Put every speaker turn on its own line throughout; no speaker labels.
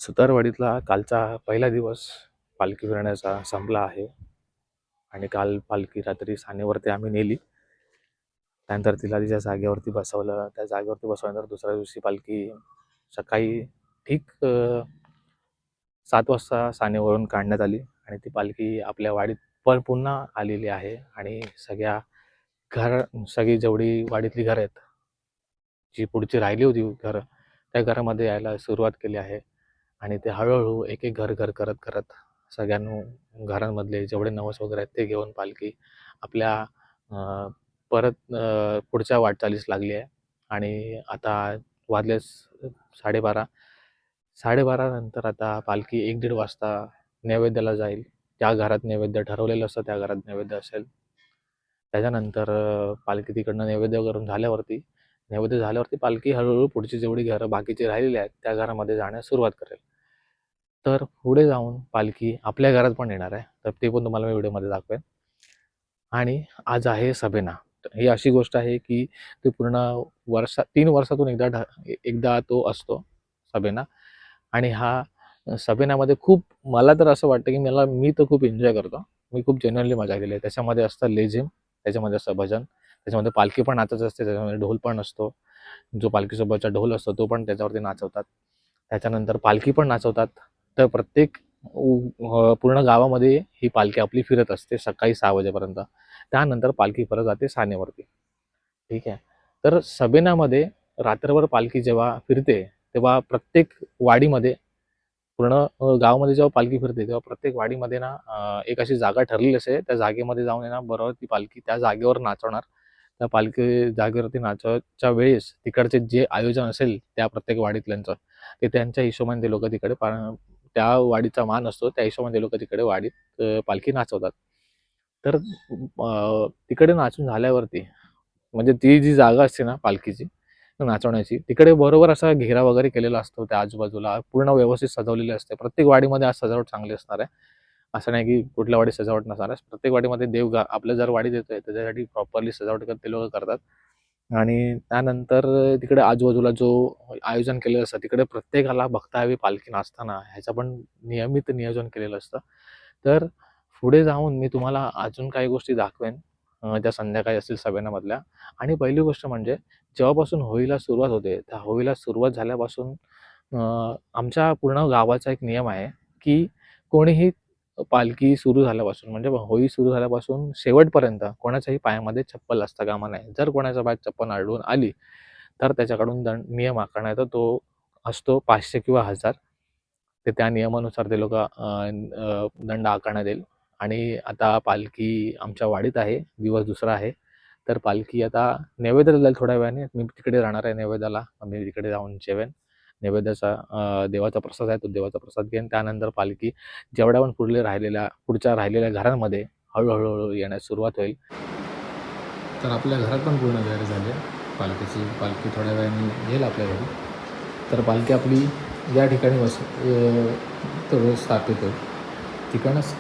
सुतारवाडीतला कालचा पहिला दिवस पालखी फिरण्याचा संपला आहे आणि काल पालखी रात्री सानेवरती आम्ही नेली. त्यानंतर तिला तिच्या जागेवरती बसवलं. त्या जागेवरती बसवल्यानंतर दुसऱ्या दिवशी पालखी सकाळी ठीक 7 वाजता सानेवरून काढण्यात आली आणि ती पालखी आपल्या वाडीत पुन्हा आलेली आहे आणि सगळी जेवढी वाडीतली घरं आहेत, जी पुढची राहिली होती घरं, त्या घरामध्ये यायला सुरुवात केली आहे आणि ते हळूहळू एक एक घर करत करत सगळ्यांना घरांमधले जेवढे नवस वगैरे आहेत ते घेऊन पालखी आपल्या अ, परत पुढच्या वाटचालीस लागली आहे. आणि आता वाजले 12:30. 12:30 नंतर आता पालखी 1-1:30 वाजता नैवेद्याला जाईल. ज्या घरात नैवेद्य ठरवलेलं असतं त्या घरात नैवेद्य असेल. त्याच्यानंतर पालखी तिकडनं नैवेद्य झाल्यावरती पालखी हळूहळू पुढची जेवढी घरं बाकीची राहिलेली आहेत त्या घरामध्ये जाण्यास सुरुवात करेल. तर पुढे जाऊन पालखी आपल्या घरात पण येणार आहे. तर ते पण तुम्हाला मी व्हिडिओमध्ये दाखवेन. आणि आज आहे सबेना. तर ही अशी गोष्ट आहे की ते पूर्ण 3 वर्षातून एकदा तो असतो सबेना. आणि हा सबेनामध्ये खूप मला तर असं वाटतं की मी तर खूप एन्जॉय करतो. मी खूप जेन्युइनली मजा केली आहे. त्याच्यामध्ये असतं लेझिम, त्याच्यामध्ये असतं भजन, त्याच्यामध्ये पालखी पण नाचत असते, त्याच्यामध्ये ढोल पण असतो. जो पालखीसोबतचा ढोल असतो तो पण त्याच्यावरती नाचवतात. त्याच्यानंतर पालखी पण नाचवतात. तर पूर्ण गावामध्ये ही पालखी आपली फिरत असते सकाळी 6 वाजेपर्यंत. त्यानंतर पालखी परत जाते सानेवरती. ठीक आहे. तर सबेनामध्ये रात्रभर पालखी जेव्हा फिरते, तेव्हा प्रत्येक वाडीमध्ये पूर्ण गावामध्ये जेव्हा पालखी फिरते, तेव्हा प्रत्येक वाडीमध्ये ना एक अशी जागा ठरलेली असते. त्या जागेमध्ये जाऊन आहे ना, बरोबर ती पालखी त्या जागेवर नाचवणार. त्या पालखी जागेवरती नाचवायच्या वेळेस तिकडचे जे आयोजन असेल त्या प्रत्येक वाडीतल्यांचं, ते त्यांच्या हिशोबाने ते लोकं त्या वाडीचा मान असतो, त्या हिशोबाने ते लोकं तिकडे वाडीत पालखी नाचवतात. तर तिकडे नाचून झाल्यावरती म्हणजे ती जी जागा असते ना पालखीची नाचवण्याची, तिकडे बरोबर असा घेरा वगैरे केलेला असतो. त्या आजूबाजूला पूर्ण व्यवस्थित सजवलेली असते. प्रत्येक वाडीमध्ये आज सजावट चांगली असणार आहे. असं नाही की कुठल्या वाडीत सजावट नसणार आहे. प्रत्येक वाडीमध्ये आपल्या जर वाडीत येतोय तर त्यासाठी प्रॉपरली सजावट ते लोकं करतात. आणि त्यानंतर तिकडे आजूबाजूला जो आयोजन केलेलं असतं, तिकडे प्रत्येकाला बघता यावी पालखी नाचताना ह्याचं पण नियमित नियोजन केलेलं असतं. तर पुढे जाऊन मी तुम्हाला अजून काही गोष्टी दाखवेन ज्या संध्याकाळी असतील सबेनामधल्या. आणि पहिली गोष्ट म्हणजे जेव्हापासून होळीला सुरुवात होते, त्या होळीला सुरुवात झाल्यापासून आमच्या पूर्ण गावाचा एक नियम आहे की कोणीही पालखी सुरू झाल्यापासून म्हणजे होळी सुरू झाल्यापासून शेवटपर्यंत कोणाच्याही पायामध्ये चप्पल असता कामा नये. जर कोणाच्या पायात चप्पल आढळून आली तर त्याच्याकडून नियम आकारण्यात येतो. तो असतो 500 किंवा 1000. ते त्या नियमानुसार ते लोकं दंड आकारण्यात येईल. आणि आता पालखी आमच्या वाडीत आहे. दिवस दुसरा आहे. तर पालखी आता नैवेद्याला जाईल थोड्या वेळाने. मी तिकडे राहणार आहे नैवेद्याला. मी तिकडे जाऊन जेवेन. नैवेद्याचा देवाचा प्रसाद आहे, तो देवाचा प्रसाद घेईन. त्यानंतर पालखी जेवढ्या पण पुढच्या राहिलेल्या घरांमध्ये हळूहळू येण्यास सुरुवात होईल. तर आपल्या घरात पण पूर्ण तयारी झाली आहे पालखी थोड्या वेळाने येईल आपल्या घरी. तर पालखी आपली या ठिकाणी स्थापित होईल. ठिकाणच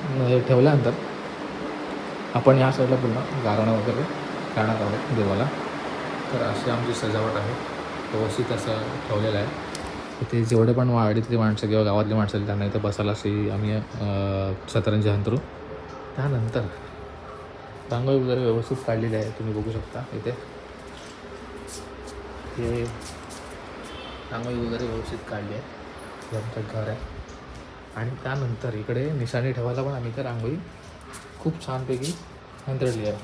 ठेवल्यानंतर आपण या साईडला पूर्ण गारणं वगैरे काढणार आहोत देवाला. तर अशी आमची सजावट आहे. व्यवस्थित असं ठेवलेलं आहे. इथे जेवढे पण वाडीतली माणसं किंवा गावातली माणसं आहेत त्यांना इथं बसायला अशी आम्ही सतरंजी अंथरू. त्यानंतर रांगोळी वगैरे व्यवस्थित काढलेली आहे. तुम्ही बघू शकता इथे हे रांगोळी वगैरे व्यवस्थित काढली आहे. हे आमचं घर आहे. आणि त्यानंतर इकडे निशाणी ठेवायला पण आम्ही इथे रांगोळी खूप छानपैकी अंतरली आहे.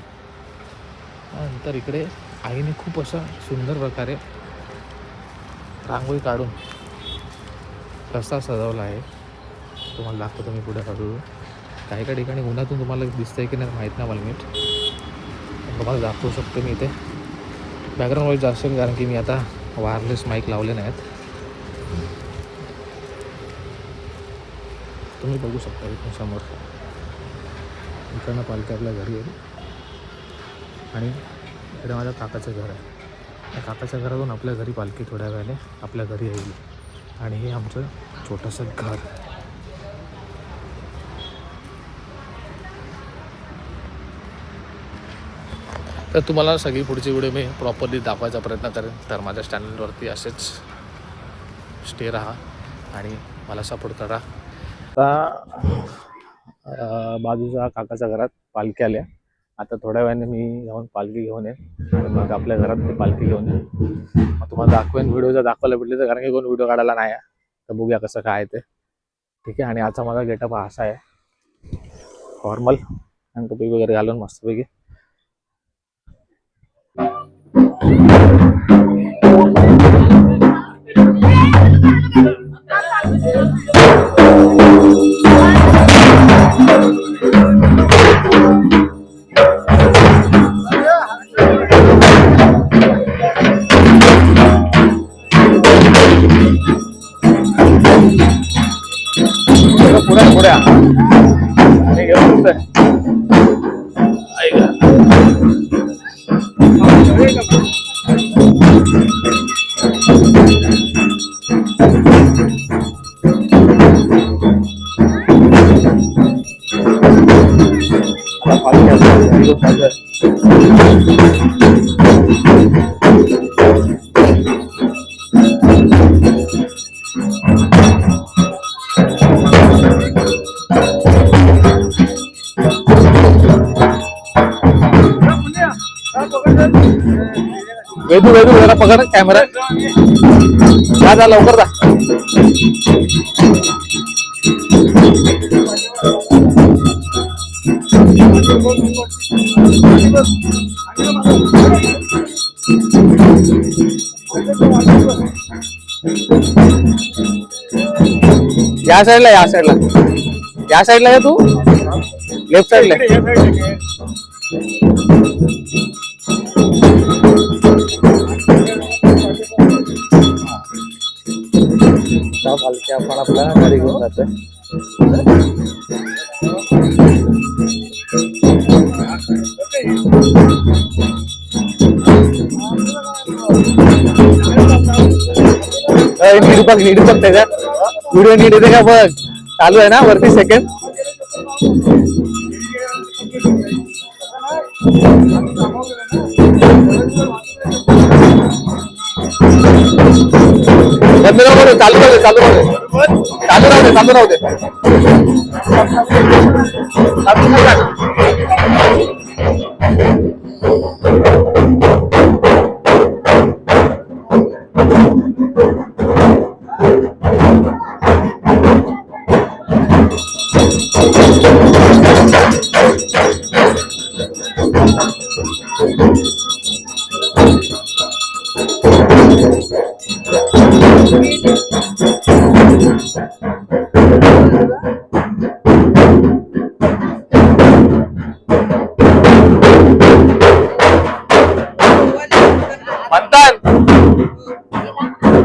त्यानंतर इकडे आईने खूप अशा सुंदर प्रकारे रांगोळी काढून रस्ता सजवला आहे. तुम्हाला दाखवतो मी पुढे हळूहळू. काही ठिकाणी उन्हातून तुम्हाला दिसतंय की नाही माहीत नाही मला नीट. तुम्हाला दाखवू शकतो मी इथे. बॅकग्राऊंड व्हॉईस जास्त आहे कारण की मी आता वायरलेस माईक लावले नाहीत. तुम्ही बघू शकता इथून समोर. इकडनं पालखी आपल्या घरी येईल आणि इकडे माझ्या काकाचं घर आहे. त्या काकाच्या घरातून आपल्या घरी पालखी थोड्या वेळाने आपल्या घरी येईल. आणि हे आमचं छोटंसं घर. तर तुम्हाला सगळी पुढची व्हिडिओ मी प्रॉपरली दाखवायचा प्रयत्न करेन. तर माझ्या चॅनलवरती असेच स्टे राहा. आणि मला सपोर्ट करा. आता बाजूच्या काकाच्या घरात पालखी आल्या. आता थोड्या वेळाने मी जाऊन पालखी घेऊन येईन आणि मग आपल्या घरात ते पालखी घेऊन येईन. मग तुम्हाला दाखवेन, व्हिडिओ जर दाखवायला भेटले तर, कारण की कोण व्हिडिओ काढायला नाही आहे. तर बघूया कसं काय ते. ठीक आहे. आणि आजचा माझा गेटअप असा आहे, फॉर्मल आणि टोपी वगैरे घालून मस्तपैकी. पुढे पुढे वेदू वेदू जरा पकड कॅमेरा. जा लवकर जा. या साईडला या साईडला या साईडला आहे तू, लेफ्ट साईडला. पालखी आपण आपल्या घरी घेऊन जातोय. नीट बघ, नीट बघ त्याच्यात व्हिडिओ नीट येते का बघ. चालू आहे ना वरती सेकंड. बंद राहू दे, चालू राहू दे, चालू राहू दे, चालू राहू दे, चालू राहू दे.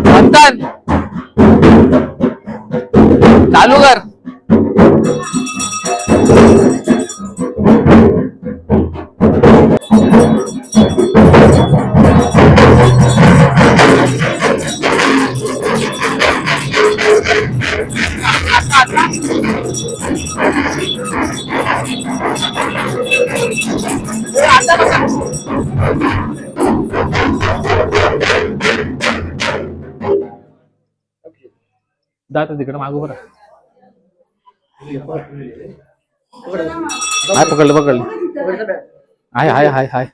मंथन चालू कर. जात तिकडे मागू बरं. हाय पकडलं पकडलं. हाय हाय हाय हाय.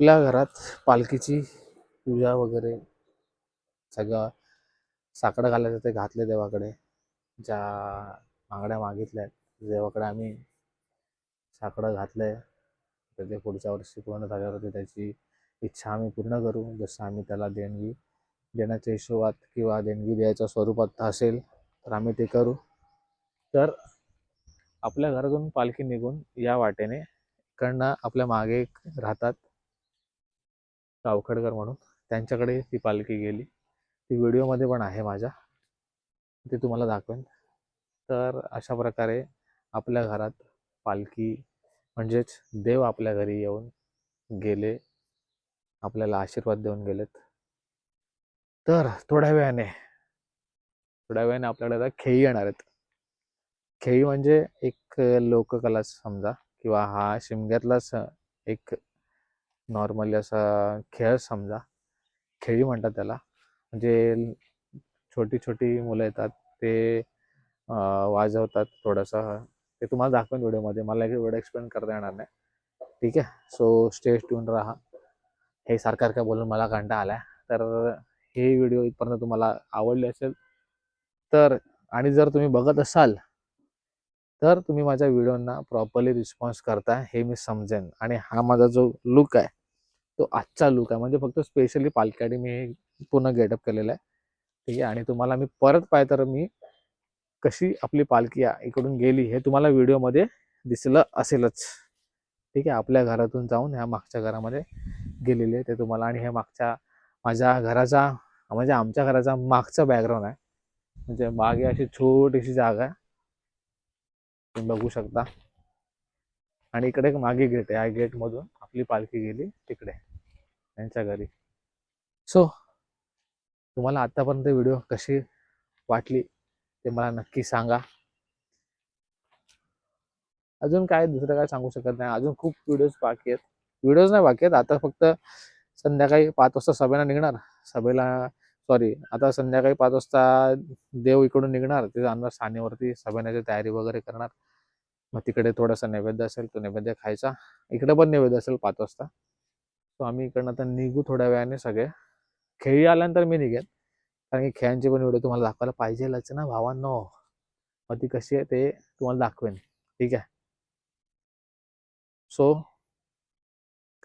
आपल्या घरात पालखीची पूजा वगैरे सगळं साकडं घालायचं ते घातले देवाकडे. ज्या मागण्या मागितल्या देवाकडे आम्ही साकडं घातलंय. तर ते पुढच्या वर्षी पूर्ण झाल्यावरती त्याची इच्छा आम्ही पूर्ण करू. जसं आम्ही त्याला देणगी देण्याच्या हिशोबात किंवा देणगी द्यायच्या स्वरूपात असेल तर आम्ही ते करू. तर आपल्या घरातून पालखी निघून या वाटेने इकडनं आपल्या मागे एक राहतात गावखडकर म्हणून, त्यांच्याकडे ती पालखी गेली. ती व्हिडिओमध्ये पण आहे माझ्या, ते तुम्हाला दाखवेन. तर अशा प्रकारे आपल्या घरात पालखी म्हणजेच देव आपल्या घरी येऊन गेले, आपल्याला आशीर्वाद देऊन गेलेत. तर थोड्या वेळाने आपल्याकडे आता खेळी येणार आहेत. खेळी म्हणजे एक लोककला समजा, किंवा हा शिमग्यातलाच एक नॉर्मली असा खेळ समजा. खेळी म्हणतात त्याला. म्हणजे छोटी छोटी मुलं येतात, ते वाजवतात थोडंसं. ते तुम्हाला दाखवेन व्हिडिओमध्ये, मला एवढं एक्सप्लेन करता येणार नाही. ठीक आहे, सो स्टे ट्यून राहा. हे सारखं बोलून मला कंटाळा आलाय. तर हे व्हिडिओ इथपर्यंत तुम्हाला आवडले असेल तर, आणि जर तुम्ही बघत असाल तर तुम्ही माझ्या व्हिडिओंना प्रॉपरली रिस्पॉन्स करताय हे मी समजेन. आणि हा माझा जो लुक आहे तो आजचा लुक आहे, म्हणजे फक्त स्पेशली पालखीसाठी मी हे पूर्ण गेटअप केलेला आहे. ठीक आहे, आणि तुम्हाला मी परत पाहिजे तर मी कशी आपली पालखी इकडून गेली हे तुम्हाला व्हिडिओमध्ये दिसलं असेलच. ठीक आहे, आपल्या घरातून जाऊन ह्या मागच्या घरामध्ये गेलेले ते तुम्हाला, आणि हे मागच्या माझ्या घराचा म्हणजे आमच्या घराचा मागचा बॅकग्राऊंड आहे. म्हणजे मागे अशी छोटीशी जागा आहे, तुम्ही बघू शकता. आणि इकडे एक मागे गेट आहे, या गेटमधून आपली पालखी गेली तिकडे त्यांच्या घरी. सो तुम्हाला आतापर्यंत व्हिडिओ कशी वाटली ते मला नक्की सांगा. अजून काय दुसरं काय सांगू शकत नाही, अजून खूप व्हिडिओज बाकी आहेत. व्हिडिओज नाही बाकी आहेत, आता फक्त संध्याकाळी 5 वाजता सभेला निघणार. आता संध्याकाळी 5 वाजता देव इकडून निघणार, ते जाणार सानेवरती, सभेण्याची तयारी वगैरे करणार. मग तिकडे थोडासा नैवेद्य असेल तो नैवेद्य खायचा. इकडे पण नैवेद्य असेल 5 वाजता. तो आम्ही इकडनं आता निघू थोड्या वेळाने सगळे. खेळी आल्यानंतर मी निघेन, कारण की खेळांची पण व्हिडिओ तुम्हाला दाखवायला पाहिजेलच ना भावांनो. मग ती कशी आहे ते तुम्हाला दाखवेन. ठीक आहे, सो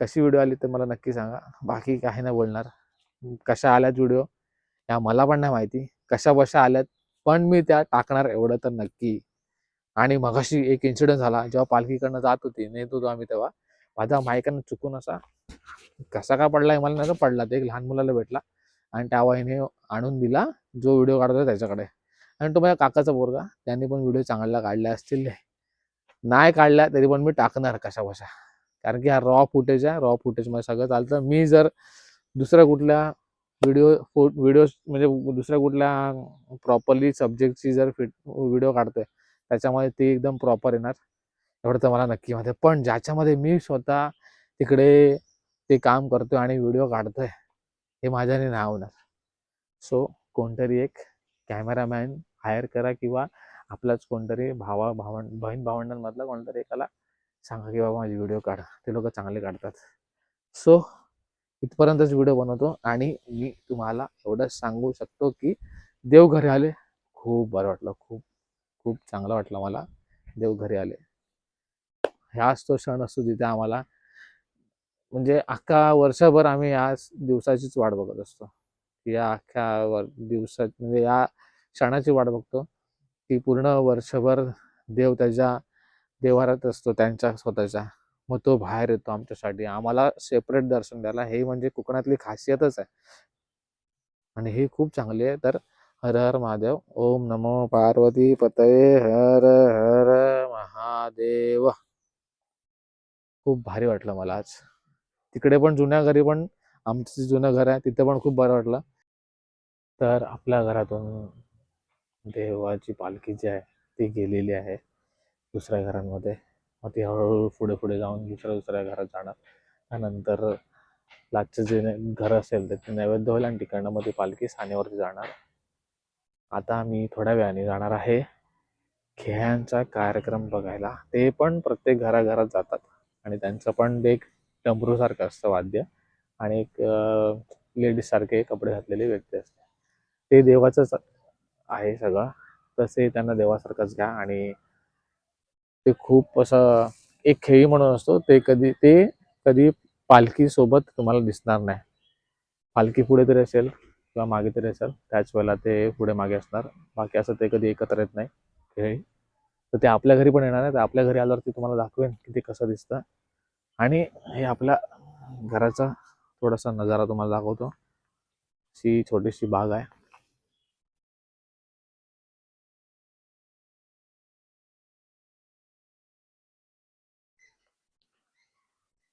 कशी व्हिडिओ आली तर मला नक्की सांगा. बाकी काही नाही बोलणार. कशा आल्यात व्हिडिओ या मला पण नाही माहिती, कशा आल्यात, पण मी त्या टाकणार एवढं तर नक्की. आणि मगाशी एक इन्सिडेंट झाला, जेव्हा पालखीकडनं जात होती, नेत होतो आम्ही, तेव्हा माझा माईकनं चुकून असा कसा का पडला मला नाही पडला, ते एक लहान मुलाला भेटला आणि त्या वाईने आणून दिला जो व्हिडिओ काढतो त्याच्याकडे. आणि तो माझ्या काकाचा पोरगा, त्यांनी पण व्हिडिओ चांगला काढला असतील, नाही काढल्या तरी पण मी टाकणार कशा कारण की हा रॉ फुटेज आहे. रॉ फुटेजमध्ये सगळं चालतं. मी जर दुसऱ्या कुठल्या व्हिडिओ म्हणजे दुसऱ्या कुठल्या प्रॉपरली सब्जेक्टची जर व्हिडिओ काढतोय त्याच्यामध्ये ते एकदम प्रॉपर येणार, एवढं तर मला नक्की माहिती आहे. पण ज्याच्यामध्ये मी स्वतः तिकडे ते काम करतोय आणि व्हिडिओ काढतोय हे माझ्याने नाही होणार. सो कोणतरी एक कॅमेरामॅन हायर करा, किंवा आपलाच कोणतरी बहीण भावंडांमधला कोणतरी एकाला सांगा की बाबा माझी व्हिडिओ काढा, ते लोक चांगले काढतात. सो इथपर्यंतच व्हिडिओ बनवतो, आणि मी तुम्हाला एवढंच सांगू शकतो की देव घरी आले, खूप बरं वाटलं. खूप खूप चांगलं वाटलं मला देव घरी आले. ह्याच तो क्षण असतो जिथे आम्हाला म्हणजे अख्खा वर्षभर आम्ही या दिवसाचीच वाट बघत असतो. या अख्ख्या दिवसात म्हणजे या क्षणाची वाट बघतो की पूर्ण वर्षभर देव त्याच्या देवारात असतो त्यांच्या स्वतःच्या. मग तो बाहेर येतो आमच्यासाठी, आम्हाला सेपरेट दर्शन द्यायला. हे म्हणजे कोकणातली खासियतच आहे, आणि हे खूप चांगली आहे. तर हर हर महादेव. ओम नमो पार्वती पतये हर हर महादेव. खूप भारी वाटलं मला आज. तिकडे पण जुन्या घरी पण, आमचं जुनं घर आहे तिथं पण खूप बरं वाटलं. तर आपल्या घरातून देवाची पालखी जी आहे ती गेलेली आहे दुसऱ्या घरांमध्ये. मग ती हळूहळू पुढे पुढे जाऊन दुसऱ्या घरात जाणार. त्यानंतर लाटचं जे घर असेल त्याचे नैवेद्य होईल, आणि तिकडनं मग ती पालखी सानेवरती जाणार. आता मी थोड्या वेळाने जाणार आहे खेळ्यांचा कार्यक्रम बघायला. ते पण प्रत्येक घराघरात जातात आणि त्यांचं पण एक डमरू सारखं असतं वाद्य, आणि एक लेडीज सारखे कपडे घातलेले व्यक्ती असते. ते देवाचंच आहे सगळं. तसे त्यांना देवासारखंच घ्या. आणि ते खूप असं एक खेळी म्हणून असतो, ते कधी पालखी सोबत तुम्हाला दिसणार नाही. पालखी पुढे तरी असेल किंवा मागे तरी असेल, त्याच वेळेला ते पुढे मागे असणार. बाकी असं ते कधी एकत्र येत नाही खेळी. तर ते आपल्या घरी पण येणार आहे. तर आपल्या घरी आल्यावरती तुम्हाला दाखवेन की ते कसं दिसतं. आणि हे आपल्या घराचा थोडासा नजारा तुम्हाला दाखवतो. अशी छोटीशी बाग आहे.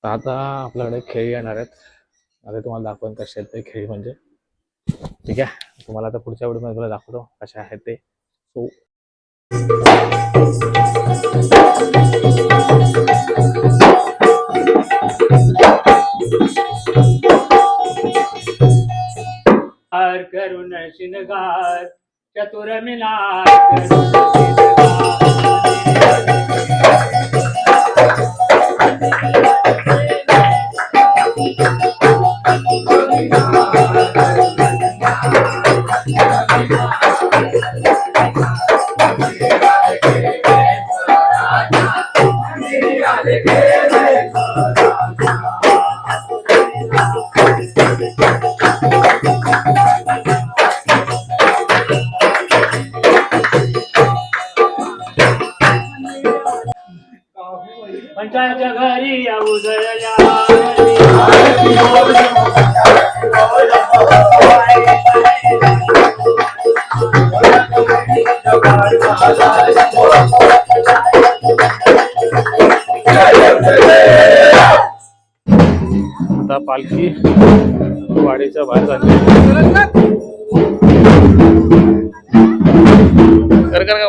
तर आता आपल्याकडे खेळी येणार आहेत. आता तुम्हाला दाखवेन कसे आहेत ते खेळी म्हणजे. ठीक आहे, तुम्हाला आता पुढच्या व्हिडिओमध्ये तुला दाखवतो कसे आहेत ते. सो करुण शिनगार चतुर मिनार पंचाच्या घरी उजळल्या आता पालखी वाडीच्या बाहेर झाली. कर कर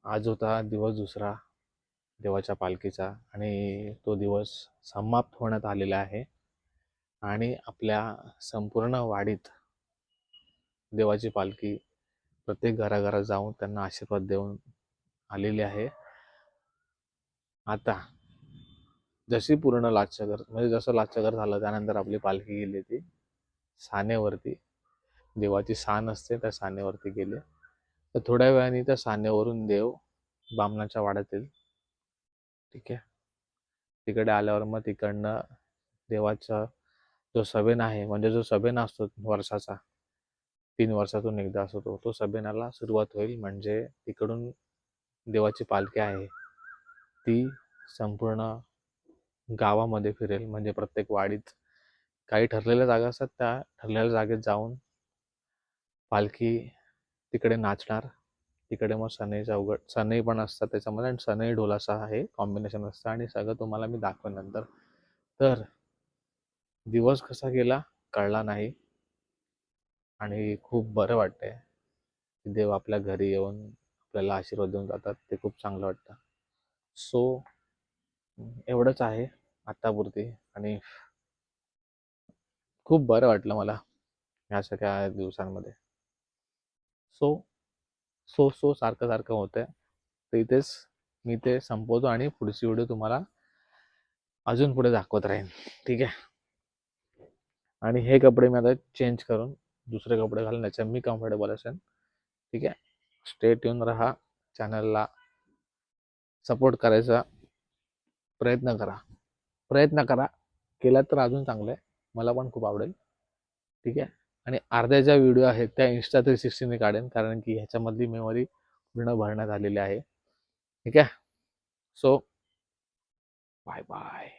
आज होता दिवस दुसरा देवाच्या पालखीचा, आणि तो दिवस समाप्त होण्यात आलेला आहे. आणि आपल्या संपूर्ण वाडीत देवाची पालखी प्रत्येक घराघरात जाऊन त्यांना आशीर्वाद देऊन आलेली आहे. आता जशी पूर्ण लाचगर, म्हणजे जसं लाचगर झालं त्यानंतर आपली पालखी गेली ती सानेवरती. देवाची सान असते, त्या सानेवरती गेले. तर थोड्या वेळाने त्या सानेवरून देव बामणाच्या वाड्यात येईल. ठीक आहे, तिकडे आल्यावर मग तिकडनं देवाचा जो सभेन आहे, म्हणजे जो सभेन असतो वर्षाचा, 3 वर्षातून एकदा असतो तो सभेनाला सुरुवात होईल. म्हणजे तिकडून देवाची पालखी आहे ती संपूर्ण गावामध्ये फिरेल. म्हणजे प्रत्येक वाडीत काही ठरलेल्या जागा असतात, त्या ठरलेल्या जागेत जाऊन पालखी तिकडे नाचणार. तिकडे मग सनई पण असतात त्याच्यामध्ये, आणि सनई ढोलासा हे कॉम्बिनेशन असतं. आणि सगळं तुम्हाला मी दाखवेन नंतर. तर दिवस कसा गेला कळला नाही, आणि खूप बरं वाटतंय. देव आपल्या घरी येऊन आपल्याला आशीर्वाद देऊन जातात, ते खूप चांगलं वाटतं. सो एवढंच आहे आत्तापुरती. आणि खूप बरं वाटलं मला ह्या सगळ्या दिवसांमध्ये. सो सो सो सारखं सारखं होतंय. तर इथेच मी ते संपवतो, आणि पुढची व्हिडिओ तुम्हाला अजून पुढे दाखवत राहीन. ठीक आहे, आणि हे कपडे मी आता चेंज करून दुसरे कपडे घालण्याच्या मी कम्फर्टेबल असेल. ठीक आहे, स्ट्रेट येऊन राहा. चॅनलला सपोर्ट करायचा प्रयत्न करा. केला तर अजून चांगलं आहे, मला पण खूप आवडेल. ठीक आहे, आणि अर्ध्या ज्या व्हिडिओ आहेत त्या Insta360 काढेन, कारण की ह्याच्यामधली मेमरी पूर्ण भरण्यात आलेली आहे. ठीक आहे, सो बाय बाय.